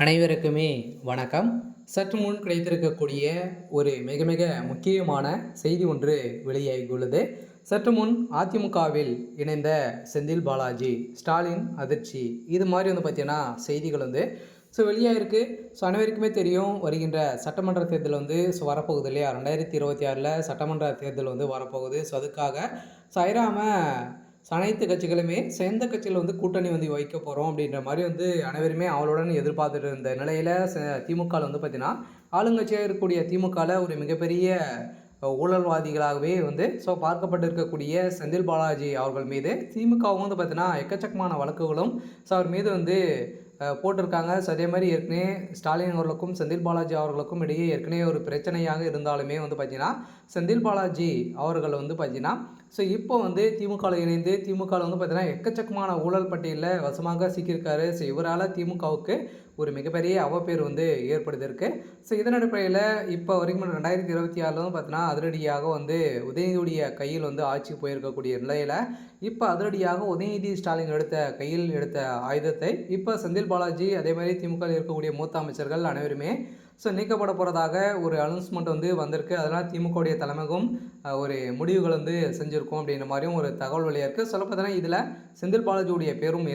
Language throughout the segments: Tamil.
அனைவருக்குமே வணக்கம். சற்று முன் கிடைத்திருக்கக்கூடிய ஒரு மிக மிக முக்கியமான செய்தி ஒன்று வெளியாகியுள்ளது. சற்று முன் அதிமுகவில் இணைந்த செந்தில் பாலாஜி, ஸ்டாலின் அதிர்ச்சி, இது மாதிரி பார்த்தீங்கன்னா செய்திகள் வெளியாகிருக்கு. அனைவருக்குமே தெரியும், வருகின்ற சட்டமன்ற தேர்தல் வரப்போகுது இல்லையா? 2026 சட்டமன்ற தேர்தல் வரப்போகுது. அதுக்காக ஐராம அனைத்து கட்சிகளுமே எந்த கட்சியில் கூட்டணி வைக்க போகிறோம் அப்படின்ற மாதிரி அனைவருமே அவளுடன் எதிர்பார்த்துட்டு இருந்த நிலையில் திமுக பார்த்தீங்கன்னா, ஆளுங்கட்சியாக இருக்கக்கூடிய திமுகவில் ஒரு மிகப்பெரிய ஊழல்வாதிகளாகவே பார்க்கப்பட்டு இருக்கக்கூடிய செந்தில் பாலாஜி அவர்கள் மீது திமுகவும் பார்த்தீங்கன்னா எக்கச்சக்கமான வழக்குகளும் அவர் மீது போட்டிருக்காங்க. அதே மாதிரி ஏற்கனவே ஸ்டாலின் அவர்களுக்கும் செந்தில் பாலாஜி அவர்களுக்கும் இடையே ஏற்கனவே ஒரு பிரச்சனையாக இருந்தாலுமே பார்த்தீங்கன்னா, செந்தில் பாலாஜி அவர்கள் பார்த்தீங்கன்னா இப்போ திமுகவில் இணைந்து திமுகவில் பார்த்தீங்கன்னா எக்கச்சக்கமான ஊழல் பட்டியலில் வசமாக சிக்கியிருக்காரு. இவரால் திமுகவுக்கு ஒரு மிகப்பெரிய அவப்பேர் ஏற்படுத்தியிருக்கு. இதன் அடிப்படையில் இப்போ வரைக்கும் 2026 பார்த்தீங்கன்னா அதிரடியாக உதயநிதியுடைய கையில் ஆட்சி போயிருக்கக்கூடிய நிலையில் இப்போ அதிரடியாக உதயநிதி ஸ்டாலின் கையில் எடுத்த ஆயுதத்தை இப்போ செந்தில் பாலாஜி அதே மாதிரி திமுக இருக்கக்கூடிய மூத்த அமைச்சர்கள் அனைவருமே நீக்கப்பட போகிறதாக ஒரு அனௌன்ஸ்மெண்ட் வந்திருக்கு. அதனால் திமுகவுடைய தலைமைக்கும் ஒரு முடிவுகள் செஞ்சுருக்கோம் அப்படின்ற மாதிரியும் ஒரு தகவல் வெளியாக இருக்குது. சொல்லப்போனால் இதில் செந்தில் பாலாஜியுடைய பேரும்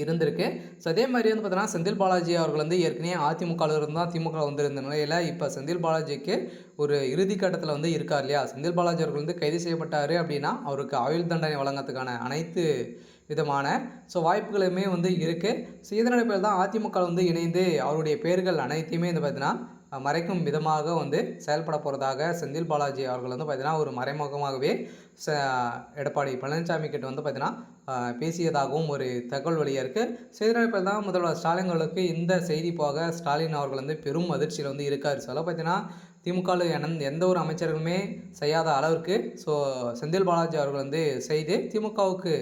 இருந்திருக்கு. அதே மாதிரி பார்த்தீங்கன்னா செந்தில் பாலாஜி அவர்கள் ஏற்கனவே அதிமுகவில் இருந்தால் திமுக இருந்த நிலையில் இப்போ செந்தில் பாலாஜிக்கு ஒரு இறுதி கட்டத்தில் இருக்கார் இல்லையா? செந்தில் பாலாஜி அவர்கள் கைது செய்யப்பட்டார் அப்படின்னா அவருக்கு ஆயுள் தண்டனை வழங்கத்துக்கான அனைத்து விதமான வாய்ப்புகளுமே இருக்குது. இதன் அடிப்படையில் தான் அதிமுக இணைந்து அவருடைய பேர்கள் அனைத்தையுமே பார்த்தீங்கன்னா மறைக்கும் விதமாக செயல்பட போகிறதாக செந்தில் பாலாஜி அவர்கள் பார்த்தீங்கன்னா ஒரு மறைமுகமாகவே எடப்பாடி பழனிசாமி கிட்ட பார்த்தீங்கன்னா பேசியதாகவும் ஒரு தகவல் வெளியாக இருக்குது. இதன் தான் முதல்வர் ஸ்டாலின் அவர்களுக்கு இந்த செய்தி போக ஸ்டாலின் அவர்கள் பெரும் அதிர்ச்சியில் இருக்கார். பார்த்தீங்கன்னா திமுகவில் எந்த ஒரு அமைச்சர்களுமே செய்யாத அளவிற்கு செந்தில் பாலாஜி அவர்கள் செய்து திமுகவுக்கு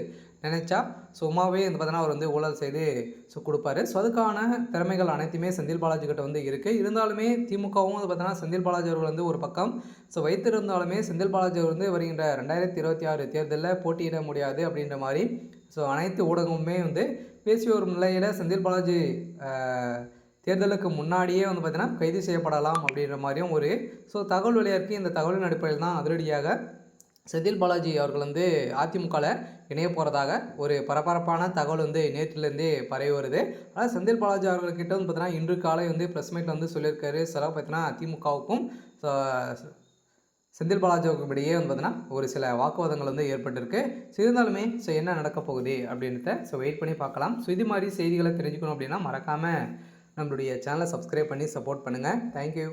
நினைச்சா சும்மாவே பார்த்தீங்கன்னா அவர் ஊழல் செய்து கொடுப்பாரு. அதுக்கான திறமைகள் அனைத்துமே செந்தில் பாலாஜி கிட்ட இருக்குது. இருந்தாலுமே திமுகவும் பார்த்தீங்கன்னா செந்தில் பாலாஜி அவர்கள் ஒரு பக்கம் வைத்திருந்தாலுமே செந்தில் பாலாஜி அவர் வருகின்ற 2026 தேர்தலில் போட்டியிட முடியாது அப்படின்ற மாதிரி அனைத்து ஊடகமுமே பேசி வரும் நிலையில் செந்தில் பாலாஜி தேர்தலுக்கு முன்னாடியே பார்த்தீங்கன்னா கைது செய்யப்படலாம் அப்படின்ற மாதிரியும் ஒரு தகவல் வெளியாக இருக்குது. இந்த தகவலின் அடிப்படையில் தான் அதிரடியாக செந்தில் பாலாஜி அவர்கள் அதிமுகவில் இணைய போகிறதாக ஒரு பரபரப்பான தகவல் நேற்றிலேருந்தே பரவி வருது. ஆனால் செந்தில் பாலாஜி அவர்கள்கிட்ட பார்த்தீங்கன்னா இன்று காலை ப்ரெஸ் மீட்டில் சொல்லியிருக்காரு. பார்த்தீங்கன்னா அதிமுகவுக்கும் செந்தில் பாலாஜிவுக்கும் இடையே பார்த்தீங்கன்னா ஒரு சில வாக்குவாதங்கள் ஏற்பட்டிருக்கு. இருந்தாலுமே என்ன நடக்க போகுது அப்படின்றத வெயிட் பண்ணி பார்க்கலாம். இது மாதிரி செய்திகளை தெரிஞ்சுக்கணும் அப்படின்னா மறக்காமல் நம்மளுடைய சேனலை சப்ஸ்கிரைப் பண்ணி சப்போர்ட் பண்ணுங்கள். தேங்க்யூ.